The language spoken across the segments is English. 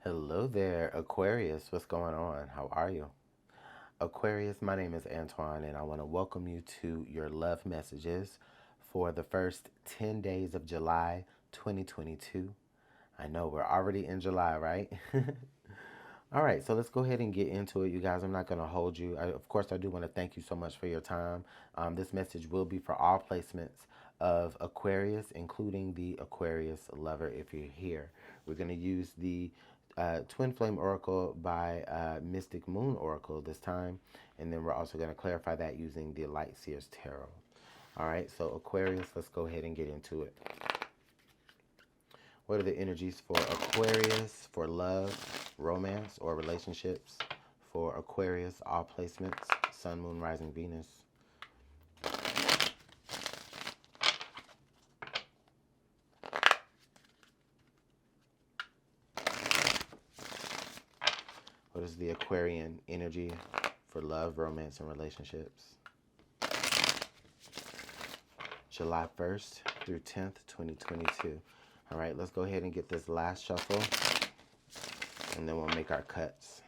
Hello there, Aquarius. What's going on? How are you? Aquarius, my name is Antoine, and I want to welcome you to your love messages for the first 10 days of July 2022. I know we're already in July, right? All right, so let's go ahead and get into it, you guys. I'm not going to hold you. Of course, I do want to thank you so much for your time. This message will be for all placements of Aquarius, including the Aquarius lover if you're here. We're going to use the Twin Flame Oracle by Mystic Moon Oracle this time, and then we're also going to clarify that using the Light Seers Tarot. All right, so Aquarius, let's go ahead and get into it. What are the energies for Aquarius, for love, romance, or relationships? For Aquarius, all placements, Sun, Moon, Rising, Venus. What is the Aquarian energy for love, romance, and relationships? July 1st through 10th, 2022. All right, let's go ahead and get this last shuffle, and then we'll make our cuts.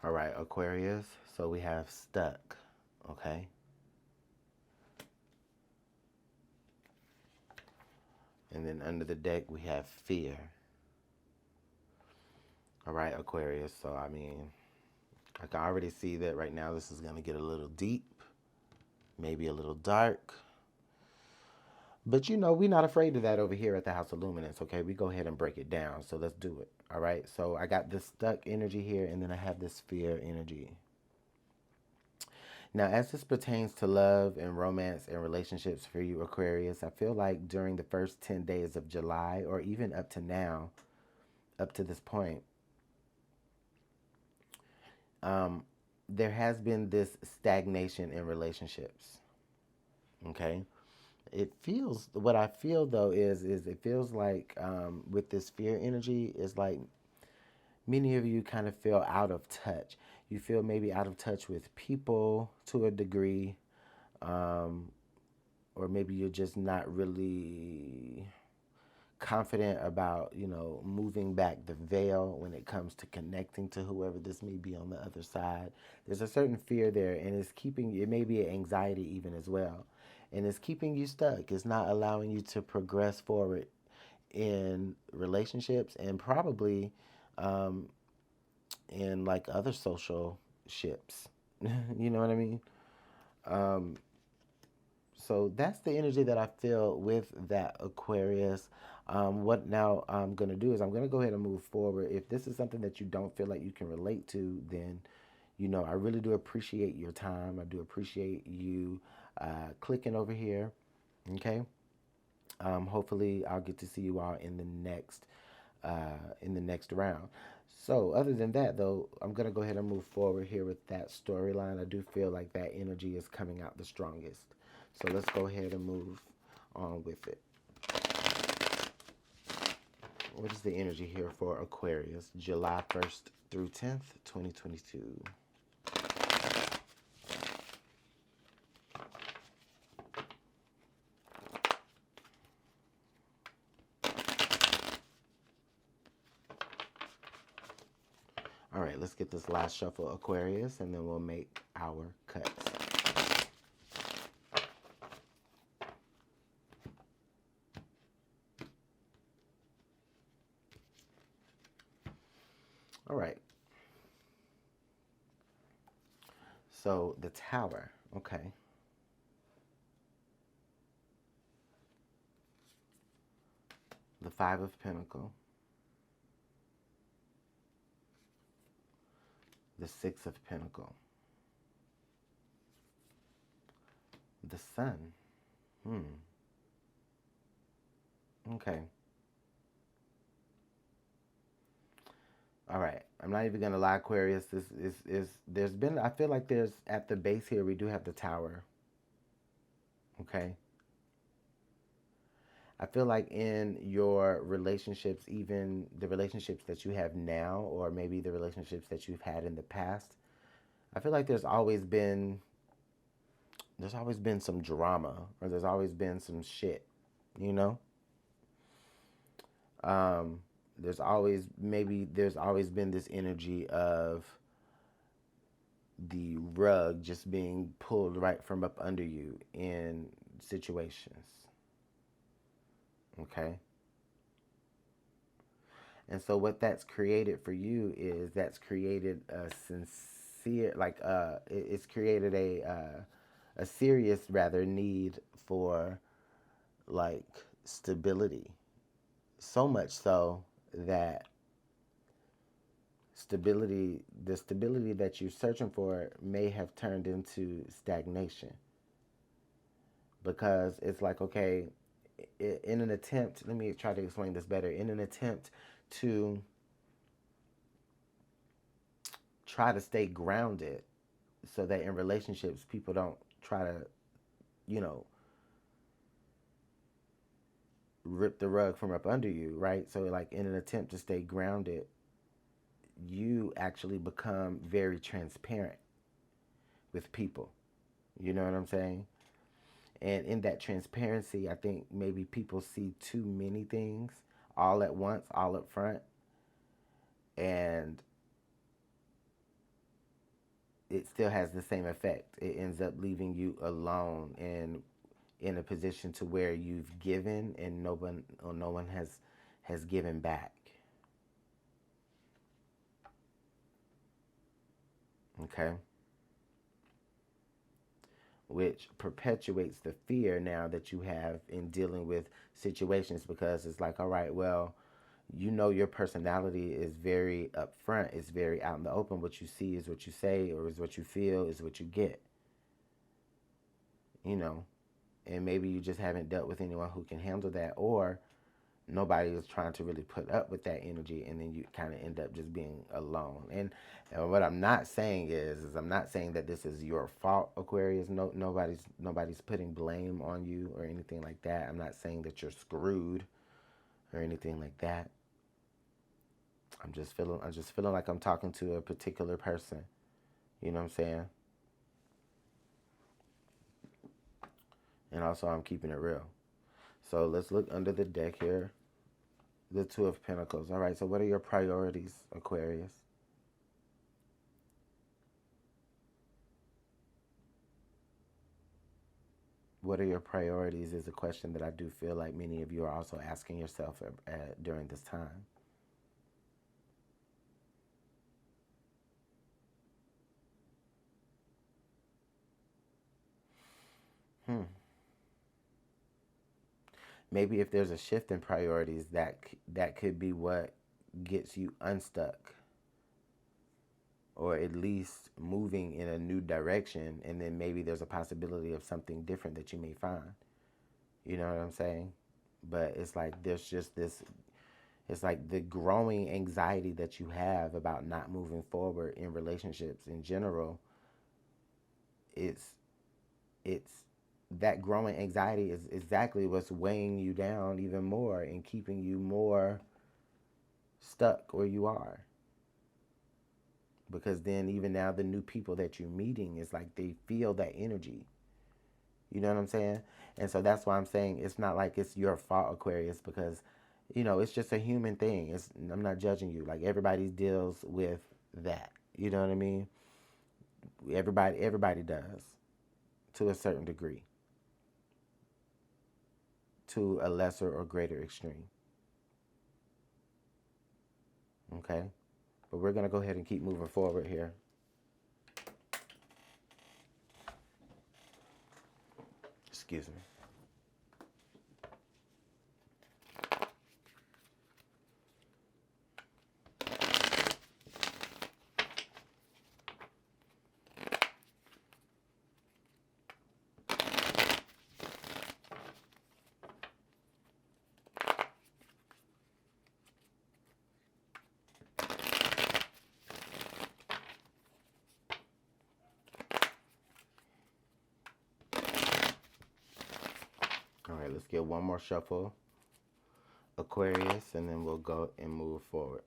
All right, Aquarius, so we have stuck, okay? And then under the deck, we have fear. All right, Aquarius, so I mean, I can already see that right now this is going to get a little deep, maybe a little dark. But you know, we're not afraid of that over here at the House of Luminance, okay? We go ahead and break it down, so let's do it, all right? So I got this stuck energy here, and then I have this fear energy. Now, as this pertains to love and romance and relationships for you, Aquarius, I feel like during the first 10 days of July, or even up to now, up to this point, there has been this stagnation in relationships, okay? What I feel though is it feels like with this fear energy, it's like many of you kind of feel out of touch. You feel maybe out of touch with people to a degree, or maybe you're just not really confident about, moving back the veil when it comes to connecting to whoever this may be on the other side. There's a certain fear there, and it may be anxiety even as well. And it's keeping you stuck. It's not allowing you to progress forward in relationships and probably in like other social ships. You know what I mean? Um, so that's the energy that I feel with that Aquarius. What now I'm going to do is I'm going to go ahead and move forward. If this is something that you don't feel like you can relate to, then, I really do appreciate your time. I do appreciate you clicking over here. Okay. Hopefully I'll get to see you all in the next round. So other than that, though, I'm going to go ahead and move forward here with that storyline. I do feel like that energy is coming out the strongest. So let's go ahead and move on with it. What is the energy here for Aquarius, July 1st through 10th, 2022? All right, let's get this last shuffle, Aquarius, and then we'll make our cuts. All right. So the Tower, okay. The Five of Pentacles. The Six of Pentacles. The Sun. Okay. All right. I'm not even gonna lie, Aquarius. This is there's been I feel like there's at the base here we do have the Tower. Okay. I feel like in your relationships, even the relationships that you have now, or maybe the relationships that you've had in the past, I feel like there's always been some drama, or there's always been some shit, you know? There's always been this energy of the rug just being pulled right from up under you in situations. Okay? And so what that's created for you is that's created a sincere, like it's created a serious rather need for like stability. So much so that the stability that you're searching for may have turned into stagnation. Because it's like, okay, in an attempt, let me try to explain this better. In an attempt to try to stay grounded so that in relationships people don't try to, you know, rip the rug from up under you, right? So like in an attempt to stay grounded, you actually become very transparent with people. You know what I'm saying? And in that transparency, I think maybe people see too many things all at once, all up front, and it still has the same effect. It ends up leaving you alone and in a position to where you've given and no one has given back. Okay? Which perpetuates the fear now that you have in dealing with situations, because it's like, all right, well, you know, your personality is very upfront, it's very out in the open. What you see is what you say, or is what you feel is what you get. You know, and maybe you just haven't dealt with anyone who can handle that, or nobody is trying to really put up with that energy, and then you kind of end up just being alone. And what I'm not saying is I'm not saying that this is your fault, Aquarius. No, nobody's putting blame on you or anything like that. I'm not saying that you're screwed or anything like that. I'm just feeling like I'm talking to a particular person. You know what I'm saying? And also I'm keeping it real. So let's look under the deck here. The Two of Pentacles. All right, so what are your priorities, Aquarius? What are your priorities is a question that I do feel like many of you are also asking yourself during this time. Maybe if there's a shift in priorities, that could be what gets you unstuck, or at least moving in a new direction, and then maybe there's a possibility of something different that you may find. You know what I'm saying? But it's like there's just this, it's like the growing anxiety that you have about not moving forward in relationships in general. It's that growing anxiety is exactly what's weighing you down even more and keeping you more stuck where you are. Because then even now the new people that you're meeting is like they feel that energy. You know what I'm saying? And so that's why I'm saying it's not like it's your fault, Aquarius, because you know, it's just a human thing. I'm not judging you. Like everybody deals with that. You know what I mean? Everybody does to a certain degree, to a lesser or greater extreme. Okay? But we're going to go ahead and keep moving forward here. Excuse me. All right, let's get one more shuffle, Aquarius, and then we'll go and move forward.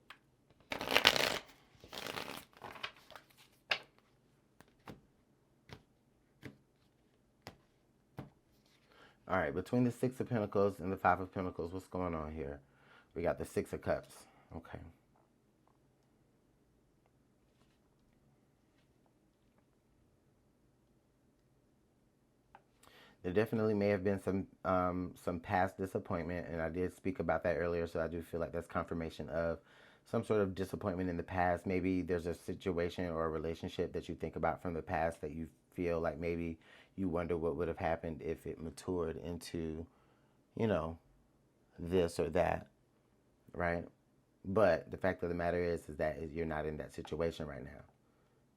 All right, between the Six of Pentacles and the Five of Pentacles, what's going on here? We got the Six of Cups. Okay. There definitely may have been some past disappointment, and I did speak about that earlier, so I do feel like that's confirmation of some sort of disappointment in the past. Maybe there's a situation or a relationship that you think about from the past that you feel like maybe you wonder what would have happened if it matured into, you know, this or that, right? But the fact of the matter is that you're not in that situation right now.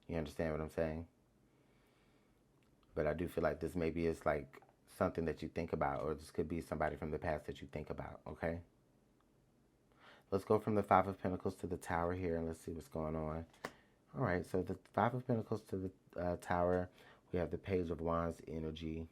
You understand what I'm saying? But I do feel like this maybe is like something that you think about, or this could be somebody from the past that you think about, okay? Let's go from the Five of Pentacles to the Tower here, and let's see what's going on. All right, so the Five of Pentacles to the Tower, we have the Page of Wands energy.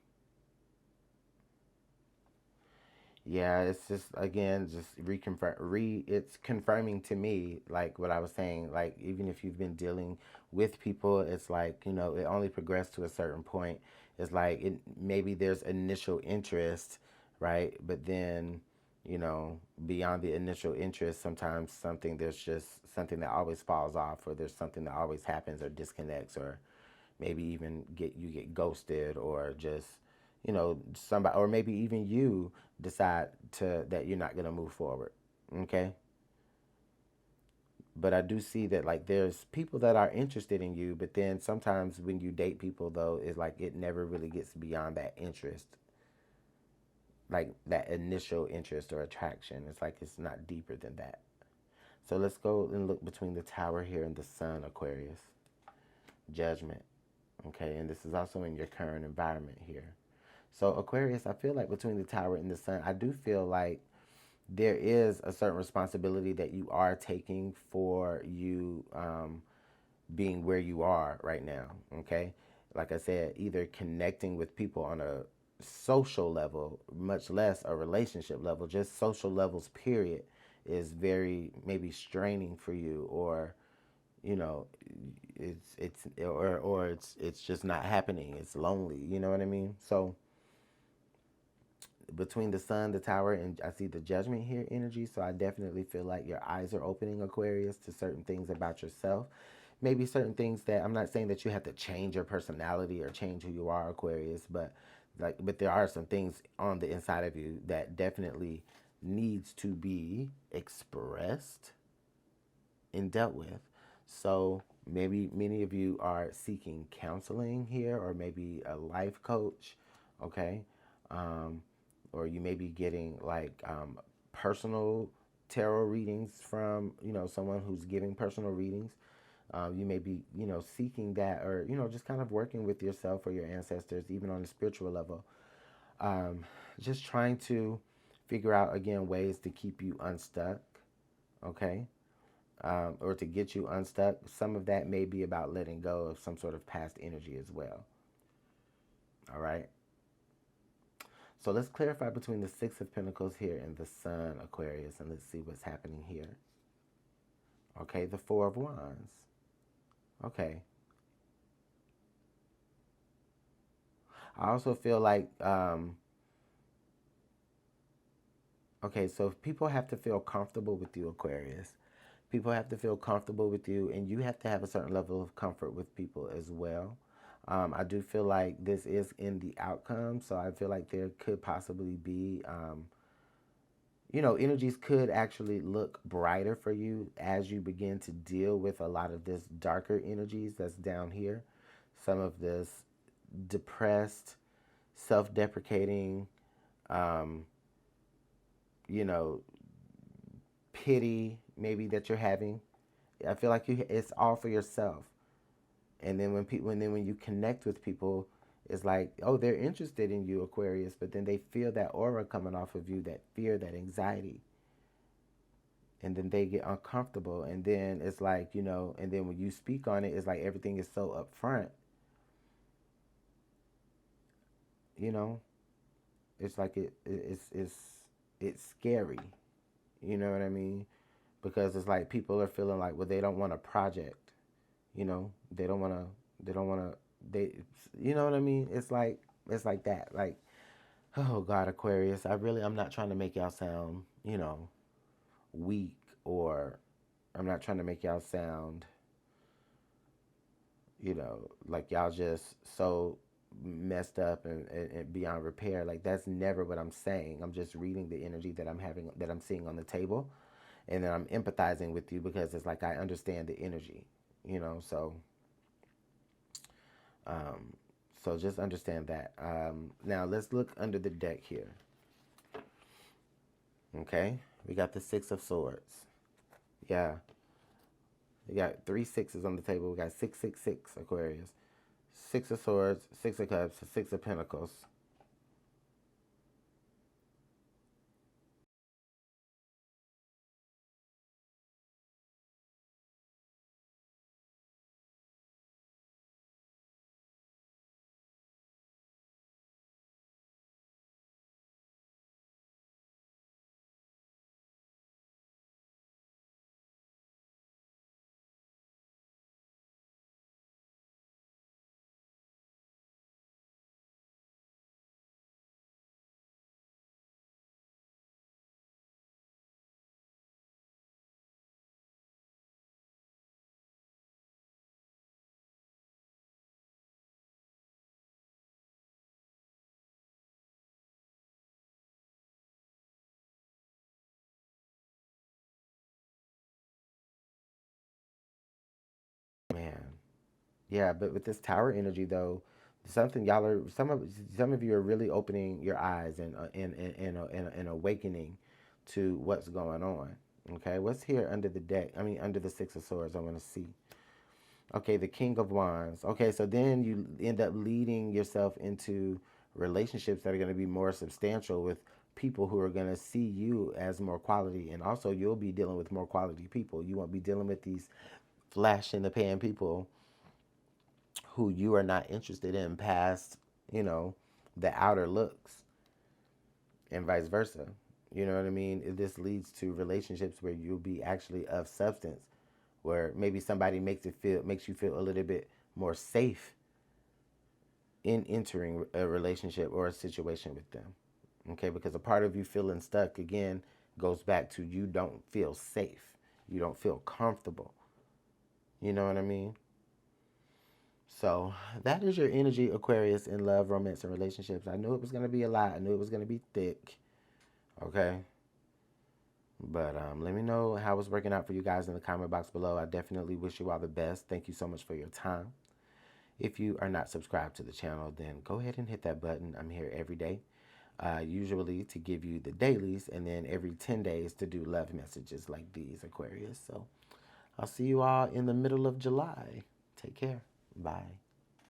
Yeah, it's just, again, just it's confirming to me, like what I was saying, like even if you've been dealing with people, it's like, you know, it only progressed to a certain point. It's like maybe there's initial interest, right? But then, you know, beyond the initial interest, sometimes there's just something that always falls off, or there's something that always happens or disconnects, or maybe even you get ghosted, or just, you know, somebody, or maybe even you decide that you're not going to move forward. Okay. But I do see that, like, there's people that are interested in you, but then sometimes when you date people, though, it's like it never really gets beyond that interest, like that initial interest or attraction. It's like it's not deeper than that. So let's go and look between the Tower here and the Sun, Aquarius. Judgment. Okay, and this is also in your current environment here. So Aquarius, I feel like between the Tower and the Sun, I do feel like there is a certain responsibility that you are taking for you being where you are right now. Okay, like I said, either connecting with people on a social level, much less a relationship level, just social levels, period, is very maybe straining for you, or, you know, it's just not happening. It's lonely. You know what I mean? So between the Sun, the Tower, and I see the Judgment here energy. So I definitely feel like your eyes are opening, Aquarius, to certain things about yourself. Maybe certain things that, I'm not saying that you have to change your personality or change who you are, Aquarius, but there are some things on the inside of you that definitely needs to be expressed and dealt with. So maybe many of you are seeking counseling here, or maybe a life coach, okay? Um, or you may be getting like personal tarot readings from, you know, someone who's giving personal readings. You may be, you know, seeking that, or, you know, just kind of working with yourself or your ancestors, even on a spiritual level. Just trying to figure out, again, ways to keep you unstuck, okay? Or to get you unstuck. Some of that may be about letting go of some sort of past energy as well. All right. So let's clarify between the Six of Pentacles here and the Sun, Aquarius, and let's see what's happening here. Okay, the Four of Wands. Okay. I also feel like, okay, so people have to feel comfortable with you, Aquarius. People have to feel comfortable with you, and you have to have a certain level of comfort with people as well. I do feel like this is in the outcome, so I feel like there could possibly be, you know, energies could actually look brighter for you as you begin to deal with a lot of this darker energies that's down here. Some of this depressed, self-deprecating, um, you know, pity maybe that you're having. I feel like it's all for yourself. And then when you connect with people, it's like, oh, they're interested in you, Aquarius, but then they feel that aura coming off of you, that fear, that anxiety. And then they get uncomfortable. And then it's like, you know, and then when you speak on it, it's like everything is so upfront. You know, it's like it's scary. You know what I mean? Because it's like people are feeling like, well, they don't want a project. You know, they don't want to, they, you know what I mean? It's like that. Like, Oh God, Aquarius, I'm not trying to make y'all sound, weak, or I'm not trying to make y'all sound, like y'all just so messed up and beyond repair. Like that's never what I'm saying. I'm just reading the energy that I'm seeing on the table, and then I'm empathizing with you because it's like I understand the energy, so um so just understand that. Now let's look under the deck here. Okay, we got the Six of Swords. Yeah, we got three sixes on the table. We got 666 Aquarius. Six of Swords, Six of Cups, Six of Pentacles. Man, yeah, but with this Tower energy though, something y'all are some of you are really opening your eyes and awakening to what's going on. Okay, what's here under the deck? I mean, under the Six of Swords. I want to see. Okay, the King of Wands. Okay, so then you end up leading yourself into relationships that are going to be more substantial with people who are going to see you as more quality. And also, you'll be dealing with more quality people. You won't be dealing with these flash in the pan people who you are not interested in past, you know, the outer looks, and vice versa. You know what I mean? This leads to relationships where you'll be actually of substance, where maybe somebody makes you feel a little bit more safe in entering a relationship or a situation with them. Okay, because a part of you feeling stuck again goes back to you don't feel safe. You don't feel comfortable. You know what I mean? So that is your energy, Aquarius, in love, romance, and relationships. I knew it was going to be a lot. I knew it was going to be thick. Okay. But let me know how it's working out for you guys in the comment box below. I definitely wish you all the best. Thank you so much for your time. If you are not subscribed to the channel, then go ahead and hit that button. I'm here every day, usually to give you the dailies, and then every 10 days to do love messages like these, Aquarius. So I'll see you all in the middle of July. Take care. Bye.